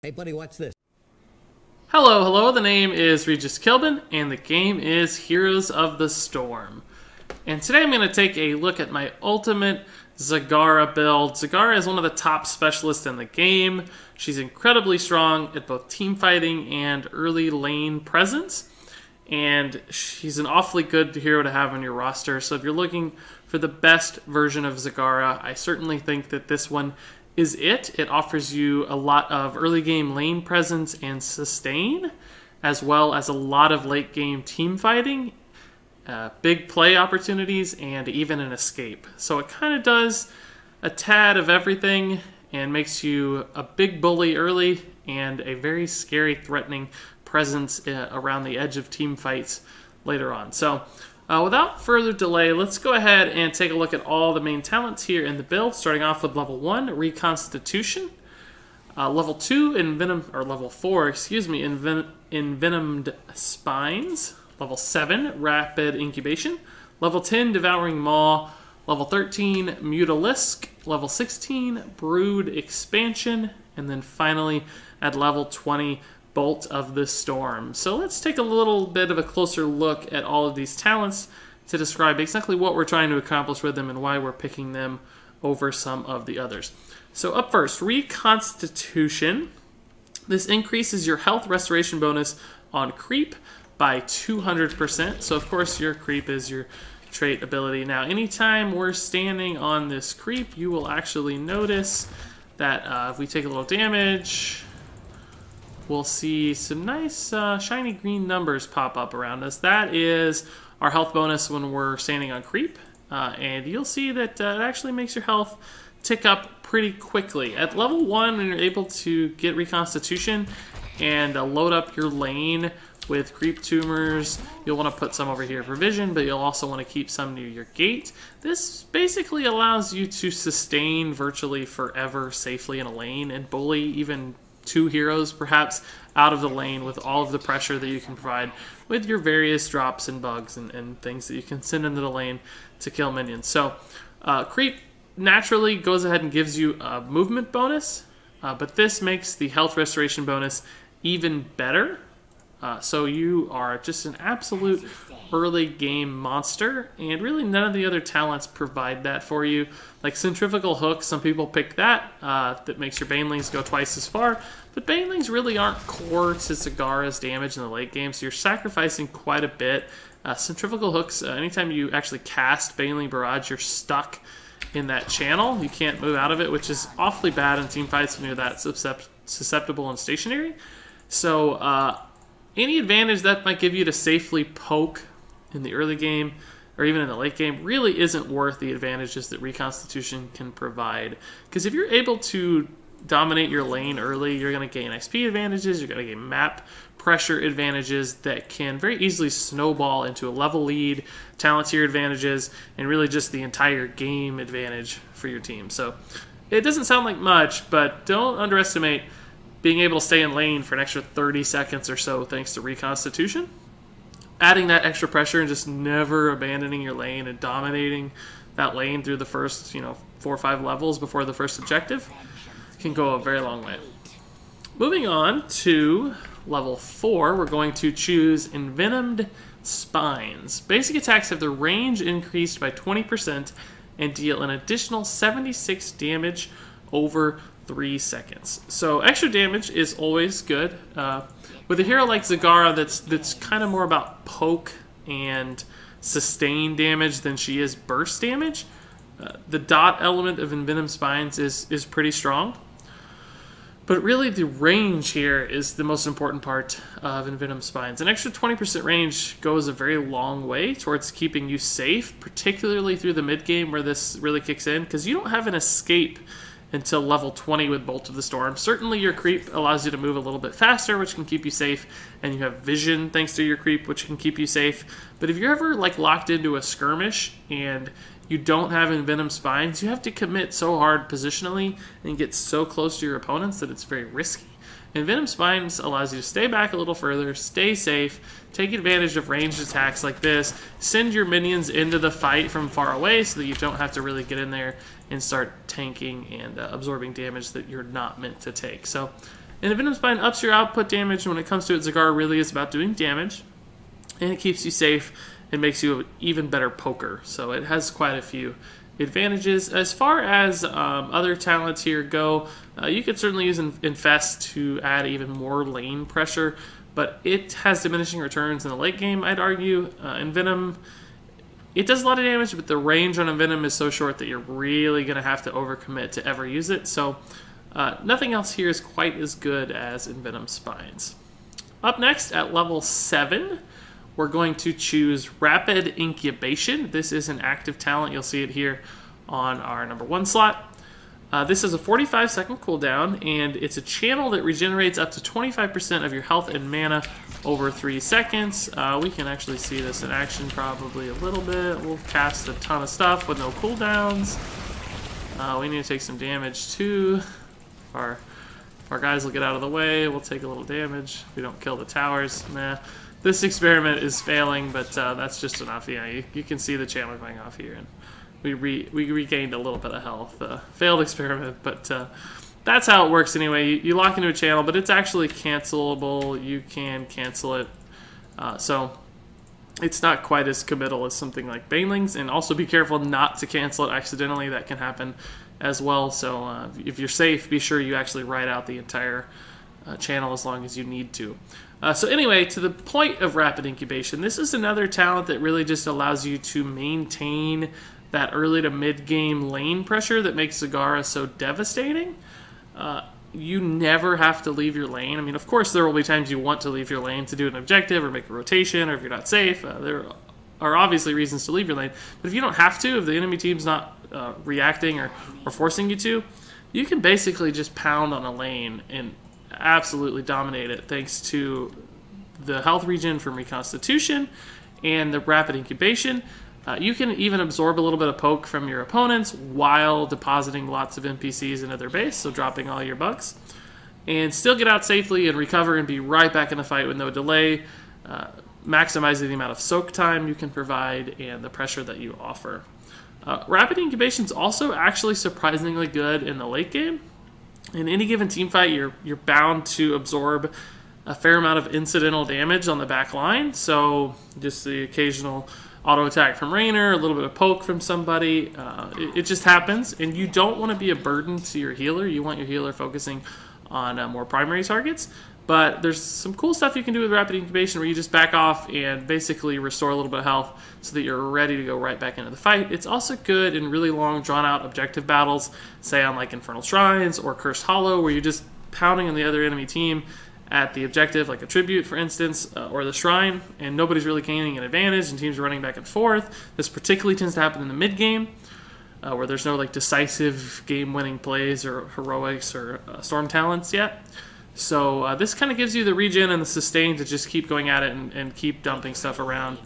Hey, buddy, watch this. Hello, hello, the name is Regis Kilbin, and the game is Heroes of the Storm. And today I'm going to take a look at my ultimate Zagara build. Zagara is one of the top specialists in the game. She's incredibly strong at both team fighting and early lane presence. And she's an awfully good hero to have on your roster. So if you're looking for the best version of Zagara, I certainly think that this one is it. It offers you a lot of early game lane presence and sustain, as well as a lot of late game team fighting, big play opportunities, and even an escape. So it kind of does a tad of everything and makes you a big bully early and a very scary, threatening presence around the edge of team fights later on. So without further delay, let's go ahead and take a look at all the main talents here in the build, starting off with level 1, Reconstitution, level 2, level 4, Envenomed Spines, level 7, Rapid Incubation, level 10, Devouring Maw, level 13, Mutalisk, level 16, Brood Expansion, and then finally at level 20, Bolt of the Storm. So let's take a little bit of a closer look at all of these talents to describe exactly what we're trying to accomplish with them and why we're picking them over some of the others. So up first, Reconstitution. This increases your health restoration bonus on creep by 200%. So of course your creep is your trait ability. Now anytime we're standing on this creep, you will actually notice that if we take a little damage, we'll see some nice shiny green numbers pop up around us. That is our health bonus when we're standing on creep. And you'll see that it actually makes your health tick up pretty quickly. At level 1, when you're able to get Reconstitution and load up your lane with creep tumors, you'll want to put some over here for vision, but you'll also want to keep some near your gate. This basically allows you to sustain virtually forever safely in a lane and bully even 2 heroes perhaps out of the lane with all of the pressure that you can provide with your various drops and bugs and things that you can send into the lane to kill minions. So creep naturally goes ahead and gives you a movement bonus, but this makes the health restoration bonus even better. So you are just an absolute early game monster, and really none of the other talents provide that for you. Like Centrifugal Hook, some people pick that. That makes your Banelings go twice as far, but Banelings really aren't core to Zagara's damage in the late game, so you're sacrificing quite a bit. Centrifugal Hooks, anytime you actually cast Baneling Barrage, you're stuck in that channel. You can't move out of it, which is awfully bad in team fights when you're that susceptible and stationary. So any advantage that might give you to safely poke in the early game or even in the late game really isn't worth the advantages that Reconstitution can provide. Because if you're able to dominate your lane early, you're going to gain XP advantages, you're going to gain map pressure advantages that can very easily snowball into a level lead, talent tier advantages, and really just the entire game advantage for your team. So it doesn't sound like much, but don't underestimate being able to stay in lane for an extra 30 seconds or so thanks to Reconstitution. Adding that extra pressure and just never abandoning your lane and dominating that lane through the first 4 or 5 levels before the first objective can go a very long way. Moving on to level 4, we're going to choose Envenomed Spines. Basic attacks have their range increased by 20% and deal an additional 76 damage over 3 seconds. So extra damage is always good. With a hero like Zagara that's kind of more about poke and sustain damage than she is burst damage, the dot element of Envenomed Spines is pretty strong. But really the range here is the most important part of Envenomed Spines. An extra 20% range goes a very long way towards keeping you safe, particularly through the mid game where this really kicks in, because you don't have an escape until level 20 with Bolt of the Storm. Certainly your creep allows you to move a little bit faster, which can keep you safe, and you have vision thanks to your creep, which can keep you safe. But if you're ever locked into a skirmish and you don't have Envenomed Spines, you have to commit so hard positionally and get so close to your opponents that it's very risky. Envenomed Spines allows you to stay back a little further, stay safe, take advantage of ranged attacks like this, send your minions into the fight from far away so that you don't have to really get in there and start tanking and absorbing damage that you're not meant to take. So And Envenomed Spine ups your output damage, and when it comes to it, Zagara really is about doing damage. And it keeps you safe and makes you an even better poker. So it has quite a few advantages. As far as other talents here go, you could certainly use Infest to add even more lane pressure, but it has diminishing returns in the late game, I'd argue. Envenom, it does a lot of damage, but the range on Envenom is so short that you're really going to have to overcommit to ever use it. So nothing else here is quite as good as Envenomed Spines. Up next, at level 7, we're going to choose Rapid Incubation. This is an active talent. You'll see it here on our number 1 slot. This is a 45-second cooldown, and it's a channel that regenerates up to 25% of your health and mana over 3 seconds. We can actually see this in action probably a little bit. We'll cast a ton of stuff with no cooldowns. We need to take some damage too. Our guys will get out of the way. We'll take a little damage. We don't kill the towers. Nah. This experiment is failing, but that's just enough. Yeah, you can see the channel going off here, and we regained a little bit of health. Failed experiment, but that's how it works anyway. You lock into a channel, but it's actually cancelable. You can cancel it, so it's not quite as committal as something like Banelings. And also be careful not to cancel it accidentally. That can happen as well. So if you're safe, be sure you actually write out the entire channel as long as you need to. So anyway, to the point of Rapid Incubation, this is another talent that really just allows you to maintain that early to mid-game lane pressure that makes Zagara so devastating. You never have to leave your lane. I mean, of course, there will be times you want to leave your lane to do an objective or make a rotation, or if you're not safe. There are obviously reasons to leave your lane. But if you don't have to, if the enemy team's not reacting or forcing you to, you can basically just pound on a lane and absolutely dominate it thanks to the health regen from Reconstitution and the Rapid Incubation. You can even absorb a little bit of poke from your opponents while depositing lots of NPCs into their base, so dropping all your bugs, and still get out safely and recover and be right back in the fight with no delay, maximizing the amount of soak time you can provide and the pressure that you offer. Rapid Incubation is also actually surprisingly good in the late game. In any given team fight, you're bound to absorb a fair amount of incidental damage on the back line. So just the occasional auto attack from Raynor, a little bit of poke from somebody. It just happens, and you don't want to be a burden to your healer. You want your healer focusing on more primary targets. But there's some cool stuff you can do with Rapid Incubation where you just back off and basically restore a little bit of health so that you're ready to go right back into the fight. It's also good in really long, drawn-out objective battles, say on like Infernal Shrines or Cursed Hollow, where you're just pounding on the other enemy team at the objective, like a tribute, for instance, or the shrine, and nobody's really gaining an advantage, and teams are running back and forth. This particularly tends to happen in the mid-game, where there's no like decisive game-winning plays or heroics or storm talents yet. So this kind of gives you the regen and the sustain to just keep going at it and keep dumping stuff around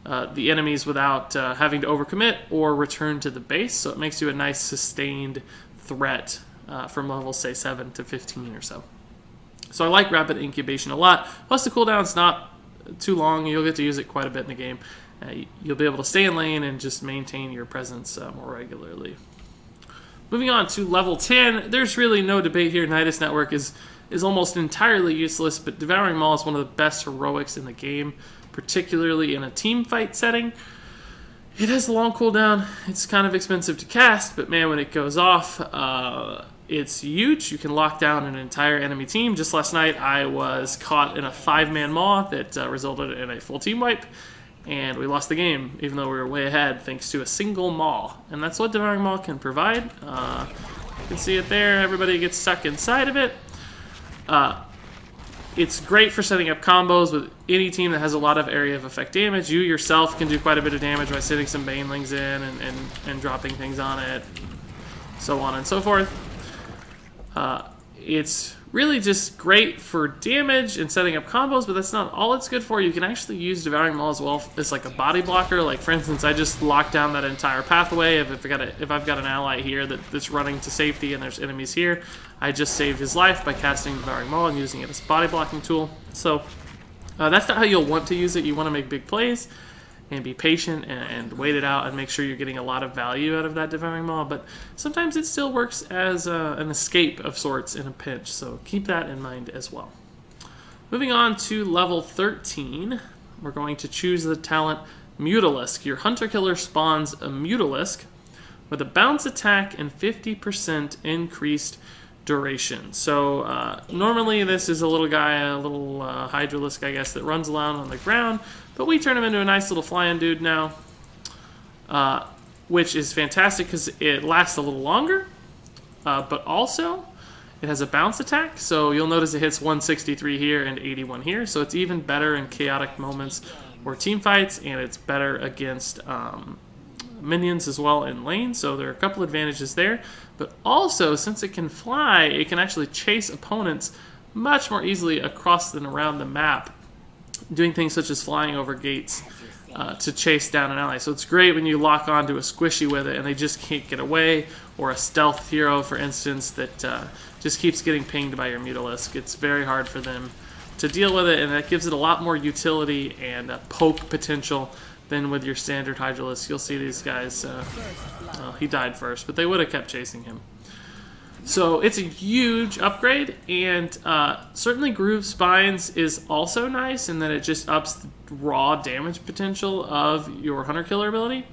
the enemies without having to overcommit or return to the base. So it makes you a nice sustained threat from levels, say, 7 to 15 or so. So I like Rapid Incubation a lot. Plus the cooldown's not too long. You'll get to use it quite a bit in the game. You'll be able to stay in lane and just maintain your presence more regularly. Moving on to level 10, there's really no debate here. Nidus Network is almost entirely useless, but Devouring Maw is one of the best heroics in the game, particularly in a team fight setting. It has a long cooldown. It's kind of expensive to cast, but man, when it goes off, it's huge. You can lock down an entire enemy team. Just last night, I was caught in a 5-man Maw that resulted in a full team wipe, and we lost the game, even though we were way ahead, thanks to a single Maw. And that's what Devouring Maw can provide. You can see it there. Everybody gets stuck inside of it. It's great for setting up combos with any team that has a lot of area of effect damage. You yourself can do quite a bit of damage by sitting some Banelings in and dropping things on it, so on and so forth. It's really just great for damage and setting up combos, but that's not all it's good for. You can actually use Devouring Maw as well as like a body blocker. Like for instance, I just locked down that entire pathway. If I've got an ally here that's running to safety and there's enemies here, I just saved his life by casting Devouring Maw and using it as a body blocking tool. So that's not how you'll want to use it. You want to make big plays. and be patient and wait it out and make sure you're getting a lot of value out of that Devouring Maw. But sometimes it still works as an escape of sorts in a pinch, so keep that in mind as well. Moving on to level 13, we're going to choose the talent Mutalisk. Your Hunter-Killer spawns a Mutalisk with a bounce attack and 50% increased duration. So normally this is a little guy, a little Hydralisk, I guess, that runs around on the ground, but we turn him into a nice little flying dude now, which is fantastic because it lasts a little longer, but also it has a bounce attack, so you'll notice it hits 163 here and 81 here, so it's even better in chaotic moments or team fights, and it's better against minions as well in lane, so there are a couple advantages there. But also, since it can fly, it can actually chase opponents much more easily across and around the map, doing things such as flying over gates to chase down an ally. So it's great when you lock onto a squishy with it and they just can't get away, or a stealth hero, for instance, that just keeps getting pinged by your Mutalisk. It's very hard for them to deal with it, and that gives it a lot more utility and poke potential than with your standard Hydralisk. You'll see these guys, he died first, but they would have kept chasing him. So it's a huge upgrade, and certainly Groove Spines is also nice in that it just ups the raw damage potential of your Hunter-Killer ability,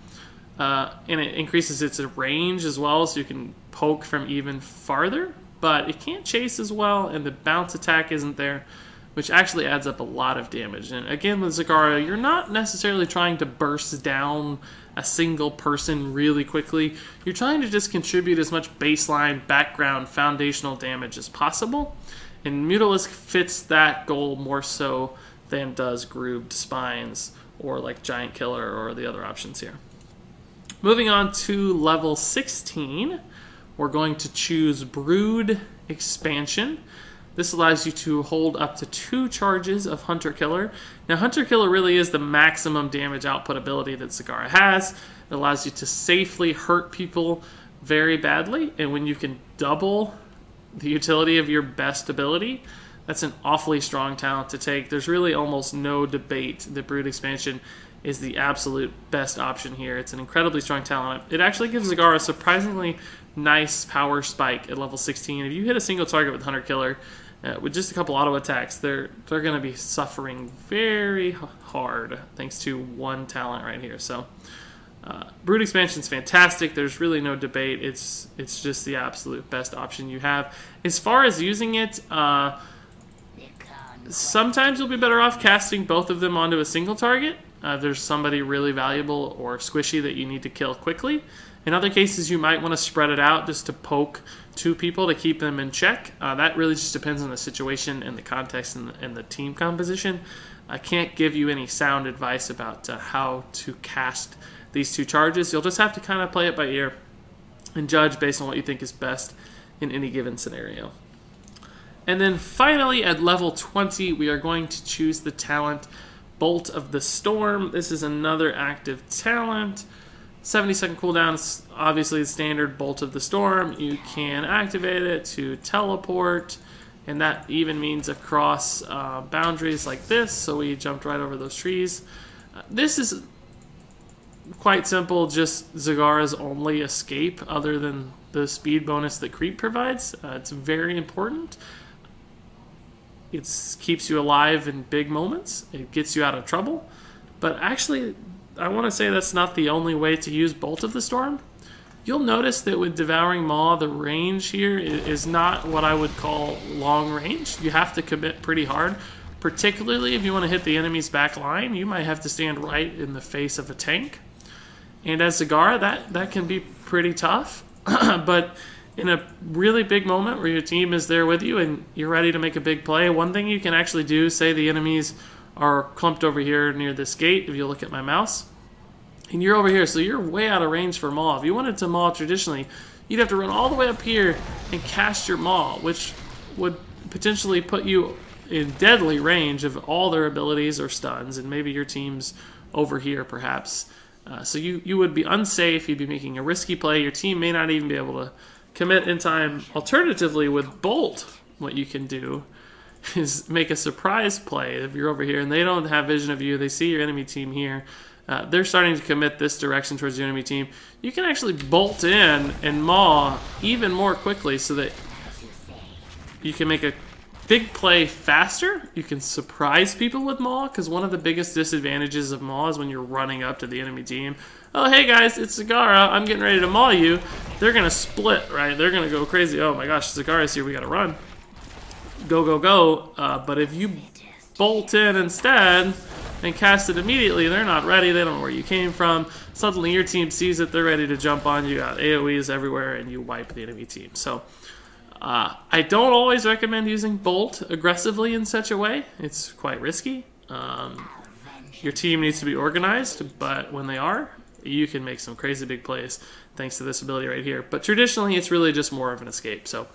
and it increases its range as well, so you can poke from even farther, but it can't chase as well, and the bounce attack isn't there, which actually adds up a lot of damage. And again, with Zagara, you're not necessarily trying to burst down a single person really quickly. You're trying to just contribute as much baseline, background, foundational damage as possible. And Mutalisk fits that goal more so than does Grooved Spines or like Giant Killer or the other options here. Moving on to level 16, we're going to choose Brood Expansion. This allows you to hold up to 2 charges of Hunter-Killer. Now, Hunter-Killer really is the maximum damage output ability that Zagara has. It allows you to safely hurt people very badly, and when you can double the utility of your best ability, that's an awfully strong talent to take. There's really almost no debate that Brood Expansion is the absolute best option here. It's an incredibly strong talent. It actually gives Zagara a surprisingly nice power spike at level 16. If you hit a single target with Hunter-Killer, with just a couple auto attacks, they're going to be suffering very hard thanks to one talent right here. So Brood Expansion is fantastic. There's really no debate. It's just the absolute best option you have. As far as using it, sometimes you'll be better off casting both of them onto a single target. There's somebody really valuable or squishy that you need to kill quickly. In other cases, you might want to spread it out just to poke 2 people to keep them in check. That really just depends on the situation and the context and the team composition. I can't give you any sound advice about how to cast these 2 charges. You'll just have to kind of play it by ear and judge based on what you think is best in any given scenario. And then finally, at level 20, we are going to choose the talent Bolt of the Storm. This is another active talent. 70-second cooldown is obviously the standard Bolt of the Storm. You can activate it to teleport, and that even means across boundaries like this, so we jumped right over those trees. This is quite simple, just Zagara's only escape other than the speed bonus that Creep provides. It's very important. It keeps you alive in big moments. It gets you out of trouble. But actually, I want to say that's not the only way to use Bolt of the Storm. You'll notice that with Devouring Maw, the range here is not what I would call long range. You have to commit pretty hard, particularly if you want to hit the enemy's back line. You might have to stand right in the face of a tank. And as Zagara, that can be pretty tough. But in a really big moment where your team is there with you and you're ready to make a big play, one thing you can actually do, say the enemies are clumped over here near this gate, if you look at my mouse, and you're over here, so you're way out of range for Maw. If you wanted to Maw traditionally, you'd have to run all the way up here and cast your Maw, which would potentially put you in deadly range of all their abilities or stuns, and maybe your team's over here perhaps. So you would be unsafe, you'd be making a risky play, your team may not even be able to commit in time. Alternatively, with Bolt, what you can do is make a surprise play if you're over here and they don't have vision of you, they see your enemy team here, they're starting to commit this direction towards the enemy team. You can actually bolt in and maw even more quickly so that you can make a big play faster. You can surprise people with maw, because one of the biggest disadvantages of maw is when you're running up to the enemy team. Oh, hey guys, it's Zagara. I'm getting ready to maw you. They're going to split, right? They're going to go crazy. Oh my gosh, Zagara's here. We got to run. Go, go, go. But if you bolt in instead and cast it immediately, they're not ready. They don't know where you came from. Suddenly your team sees it. They're ready to jump on you. Got AoEs everywhere, and you wipe the enemy team. So I don't always recommend using bolt aggressively in such a way. It's quite risky. Your team needs to be organized, but when they are, you can make some crazy big plays thanks to this ability right here. But traditionally, it's really just more of an escape. So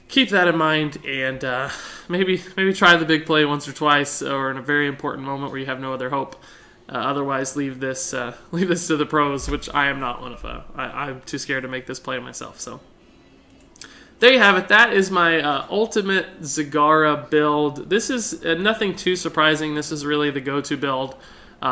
keep that in mind, and maybe try the big play once or twice, or in a very important moment where you have no other hope. Otherwise, leave this to the pros, which I am not one of. I'm too scared to make this play myself. So there you have it. That is my ultimate Zagara build. This is nothing too surprising. This is really the go-to build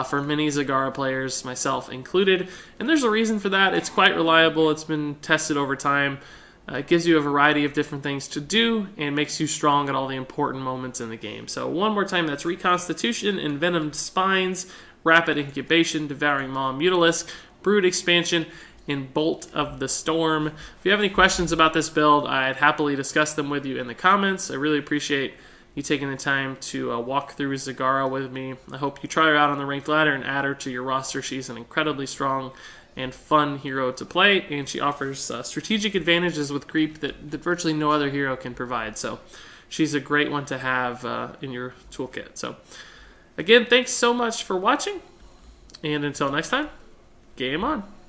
for many Zagara players, myself included. And there's a reason for that. It's quite reliable. It's been tested over time. It gives you a variety of different things to do and makes you strong at all the important moments in the game. So one more time, that's Reconstitution, Envenomed Spines, Rapid Incubation, Devouring Maw, Mutalisk, Brood Expansion, and Bolt of the Storm. If you have any questions about this build, I'd happily discuss them with you in the comments. I really appreciate you taking the time to walk through Zagara with me. I hope you try her out on the ranked ladder and add her to your roster. She's an incredibly strong and fun hero to play, and she offers strategic advantages with creep that virtually no other hero can provide. So she's a great one to have in your toolkit. So again, thanks so much for watching, and until next time, game on.